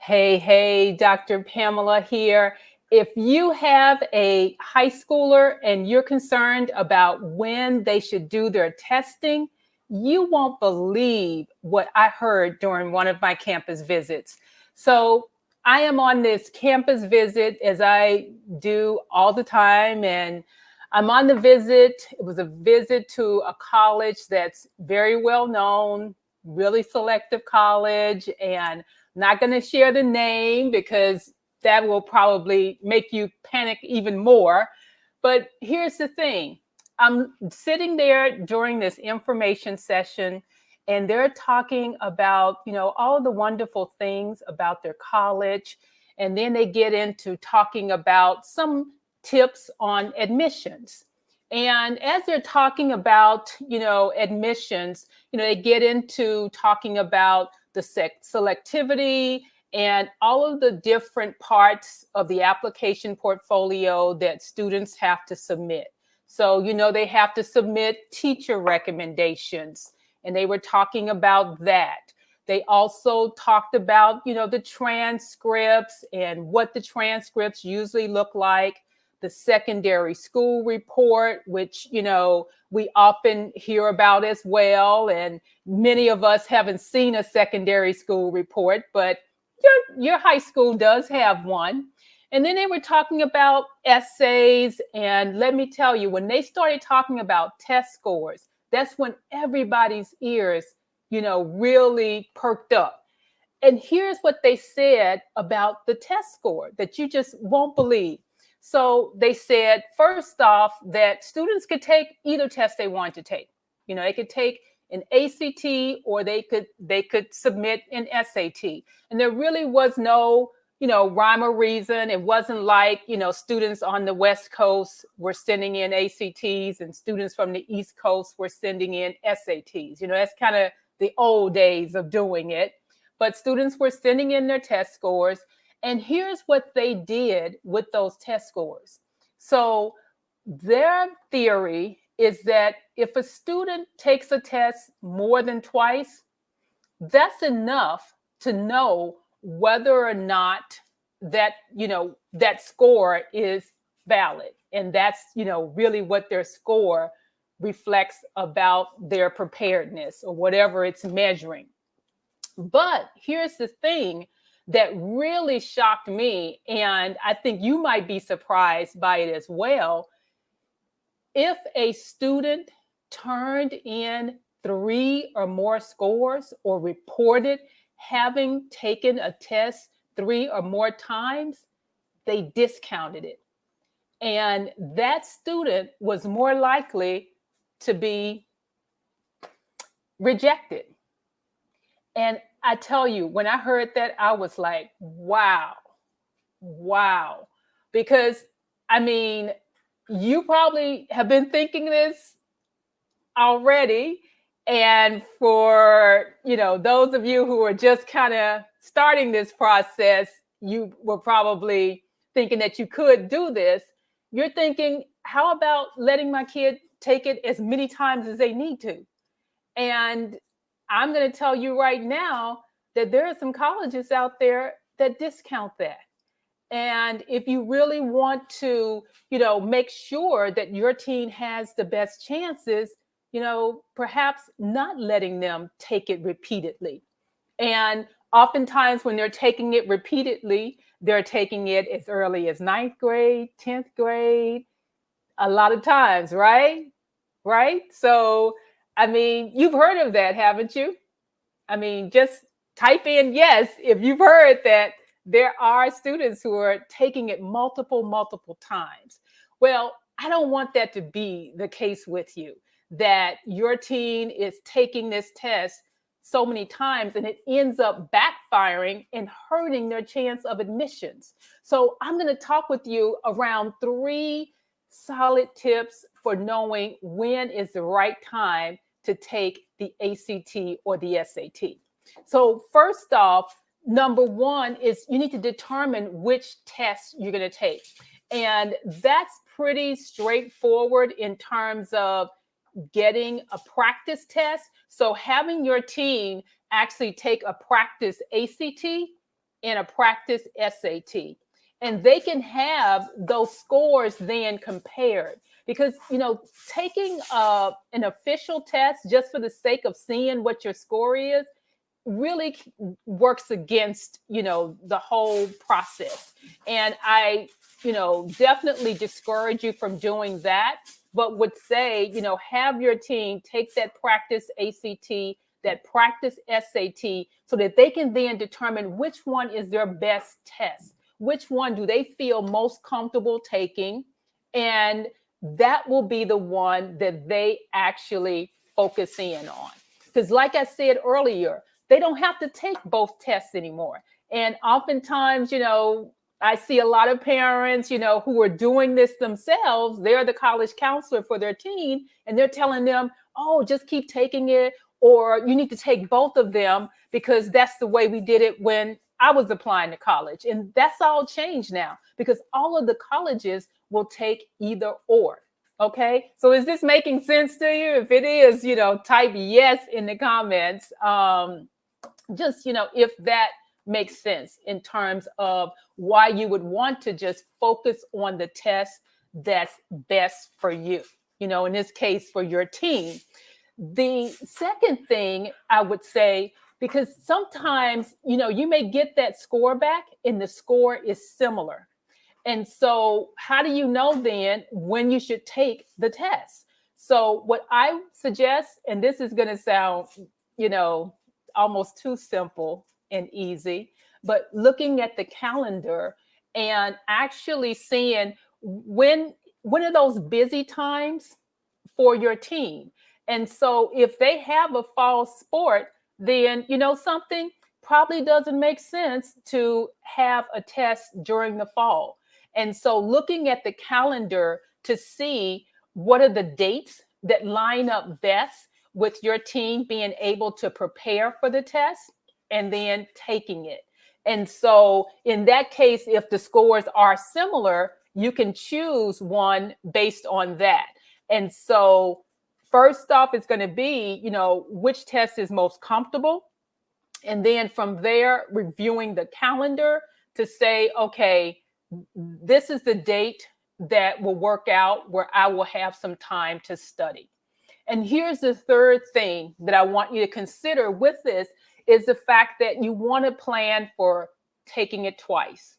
Hey, Dr. Pamela here. If you have a high schooler and you're concerned about when they should do their testing, you won't believe what I heard during one of my campus visits. So, I am on this campus visit as I do all the time, and I'm on the visit. It was a visit to a college that's very well known, really selective college, and not going to share the name because that will probably make you panic even more. But here's the thing. I'm sitting there during this information session and they're talking about, all of the wonderful things about their college. And then they get into talking about some tips on admissions. And as they're talking about, admissions, they get into talking about the selectivity and all of the different parts of the application portfolio that students have to submit. So, they have to submit teacher recommendations, and they were talking about that. They also talked about, the transcripts and what the transcripts usually look like, the secondary school report, which, we often hear about as well. And many of us haven't seen a secondary school report, but your high school does have one. And then they were talking about essays. And let me tell you, when they started talking about test scores, that's when everybody's ears, really perked up. And here's what they said about the test score that you just won't believe. So they said, first off, that students could take either test they want to take. They could take an ACT or they could submit an SAT. And there really was no, rhyme or reason. It wasn't like, students on the West Coast were sending in ACTs and students from the East Coast were sending in SATs. That's kind of the old days of doing it. But students were sending in their test scores. And here's what they did with those test scores. So their theory is that if a student takes a test more than twice, that's enough to know whether or not that, that score is valid. And that's, really what their score reflects about their preparedness or whatever it's measuring. But here's the thing that really shocked me, and I think you might be surprised by it as well. If a student turned in 3 or more scores or reported having taken a test 3 or more times, they discounted it. And that student was more likely to be rejected. And I tell you, when I heard that, I was like, wow. Because, you probably have been thinking this already. And for, those of you who are just kind of starting this process, you were probably thinking that you could do this. You're thinking, how about letting my kid take it as many times as they need to? And I'm going to tell you right now that there are some colleges out there that discount that. And if you really want to, make sure that your teen has the best chances, perhaps not letting them take it repeatedly. And oftentimes when they're taking it repeatedly, they're taking it as early as 9th grade, 10th grade, a lot of times, right? Right? So, you've heard of that, haven't you? Just type in yes if you've heard that there are students who are taking it multiple times. Well, I don't want that to be the case with you, that your teen is taking this test so many times and it ends up backfiring and hurting their chance of admissions. So I'm going to talk with you around 3 solid tips for knowing when is the right time to take the ACT or the SAT. So first off, number 1 is you need to determine which test you're going to take. And that's pretty straightforward in terms of getting a practice test. So having your teen actually take a practice ACT in a practice SAT. And they can have those scores then compared. Because, taking an official test just for the sake of seeing what your score is really works against, the whole process. And I, definitely discourage you from doing that, but would say, have your team take that practice ACT, that practice SAT, so that they can then determine which one is their best test. Which one do they feel most comfortable taking? And that will be the one that they actually focus in on. Because, like I said earlier, they don't have to take both tests anymore. And oftentimes, I see a lot of parents, who are doing this themselves. They're the college counselor for their teen, and they're telling them, oh, just keep taking it, or you need to take both of them because that's the way we did it when I was applying to college. And that's all changed now because all of the colleges will take either or. Okay. So is this making sense to you? If it is, type yes in the comments. Just, if that makes sense in terms of why you would want to just focus on the test that's best for you, in this case for your team. The second thing I would say, because sometimes, you may get that score back and the score is similar. And so how do you know then when you should take the test? So what I suggest, and this is going to sound, almost too simple and easy, but looking at the calendar and actually seeing when are those busy times for your team. And so if they have a fall sport, then something probably doesn't make sense to have a test during the fall. And so looking at the calendar to see what are the dates that line up best with your team being able to prepare for the test and then taking it. And so in that case, if the scores are similar, you can choose one based on that. And so first off, it's going to be, which test is most comfortable. And then from there, reviewing the calendar to say, okay, this is the date that will work out where I will have some time to study. And here's the third thing that I want you to consider with this is the fact that you want to plan for taking it twice.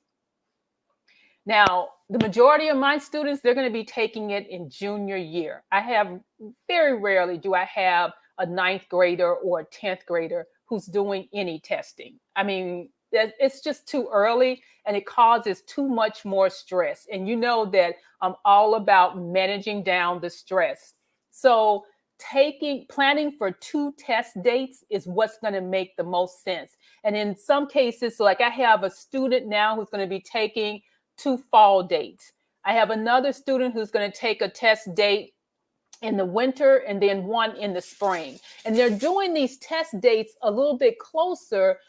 Now, the majority of my students, they're going to be taking it in junior year. Very rarely do I have a 9th grader or a 10th grader who's doing any testing. I mean, it's just too early and it causes too much more stress. And you know that I'm all about managing down the stress. So planning for 2 test dates is what's going to make the most sense. And in some cases, like I have a student now who's going to be taking 2 fall dates. I have another student who's going to take a test date in the winter and then one in the spring. And they're doing these test dates a little bit closer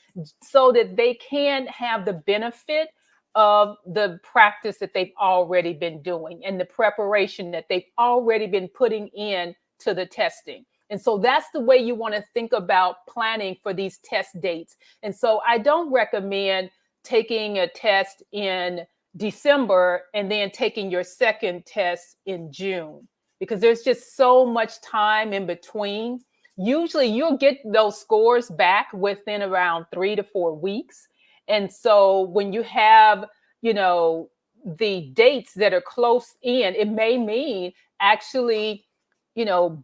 so that they can have the benefit of the practice that they've already been doing and the preparation that they've already been putting in to the testing. And so that's the way you want to think about planning for these test dates. And so I don't recommend taking a test in December and then taking your second test in June, because there's just so much time in between. Usually you'll get those scores back within around 3 to 4 weeks. And so when you have, the dates that are close in, it may mean actually,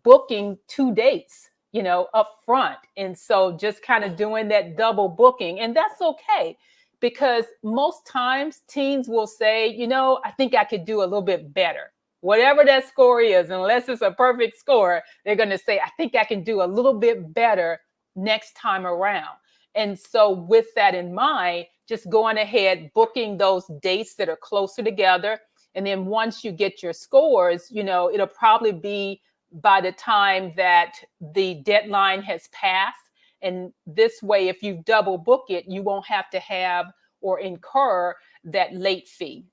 booking 2 dates, up front. And so just kind of doing that double booking, and that's okay. Because most times teens will say, I think I could do a little bit better. Whatever that score is, unless it's a perfect score, they're going to say, I think I can do a little bit better next time around. And so with that in mind, just going ahead, booking those dates that are closer together. And then once you get your scores, it'll probably be by the time that the deadline has passed. And this way, if you double book it, you won't have to have or incur that late fee.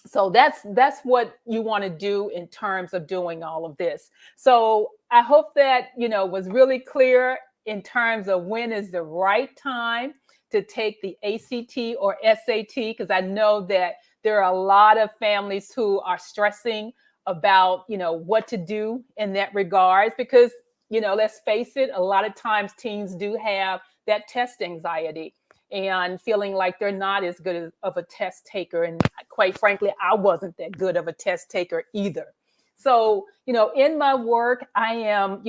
So that's what you want to do in terms of doing all of this. So I hope that, was really clear. in terms of when is the right time to take the ACT or SAT, because I know that there are a lot of families who are stressing about, what to do in that regards, because, let's face it, a lot of times teens do have that test anxiety and feeling like they're not as good of a test taker. And quite frankly, I wasn't that good of a test taker either. So, in my work, I am,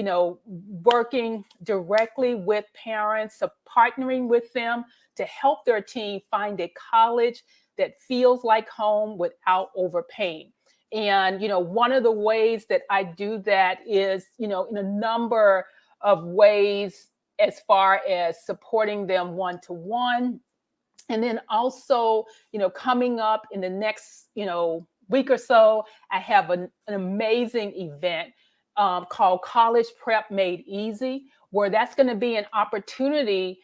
working directly with parents, so partnering with them to help their teen find a college that feels like home without overpaying. And, one of the ways that I do that is, in a number of ways, as far as supporting them one-to-one. And then also, coming up in the next, week or so, I have an amazing event called College Prep Made Easy, where that's going to be an opportunity,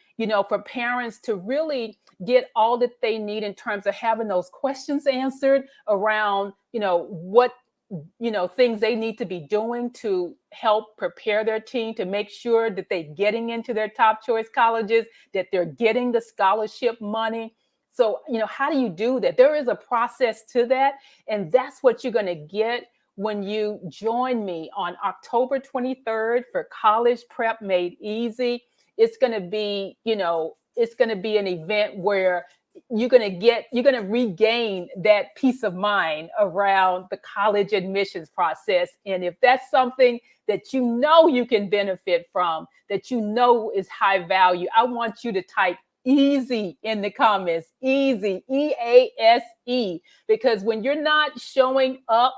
for parents to really get all that they need in terms of having those questions answered around, what things they need to be doing to help prepare their teen to make sure that they're getting into their top choice colleges, that they're getting the scholarship money. So, how do you do that? There is a process to that. And that's what you're going to get when you join me on October 23rd for College Prep Made Easy. It's going to be, it's going to be an event where you're going to regain that peace of mind around the college admissions process. And if that's something that you can benefit from, that is high value, I want you to type easy in the comments, easy, EASE, because when you're not showing up,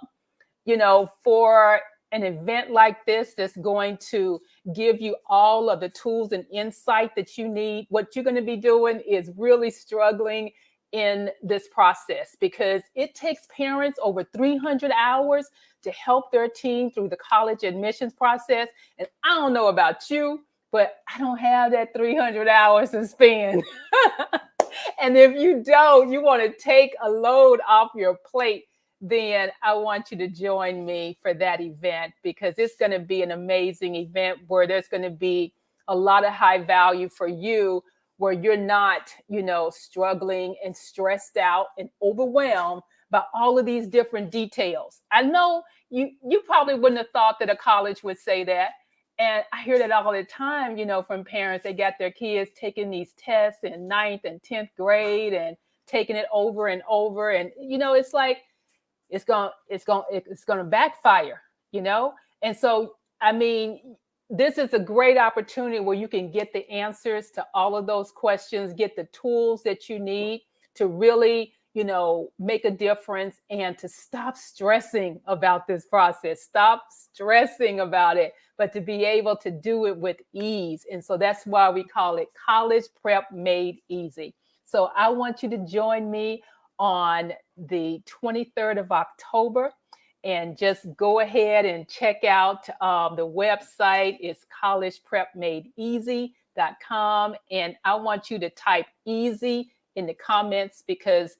for an event like this that's going to give you all of the tools and insight that you need, what you're going to be doing is really struggling in this process, because it takes parents over 300 hours to help their teen through the college admissions process. And I don't know about you, but I don't have that 300 hours to spend. And if you don't, you want to take a load off your plate, then I want you to join me for that event, because it's going to be an amazing event where there's going to be a lot of high value for you, where you're not, struggling and stressed out and overwhelmed by all of these different details. I know you probably wouldn't have thought that a college would say that. And I hear that all the time, from parents. They got their kids taking these tests in 9th and 10th grade and taking it over and over. And, it's like, it's going to backfire, And so, this is a great opportunity where you can get the answers to all of those questions, get the tools that you need to really, make a difference, and to stop stressing about this process. Stop stressing about it, but to be able to do it with ease. And so that's why we call it College Prep Made Easy. So I want you to join me on the 23rd of October, and just go ahead and check out the website. It's collegeprepmadeeasy.com. And I want you to type easy in the comments, because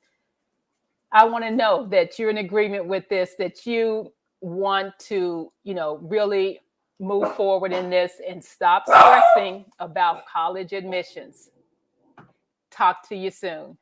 I want to know that you're in agreement with this, that you want to, really move forward in this and stop stressing about college admissions. Talk to you soon.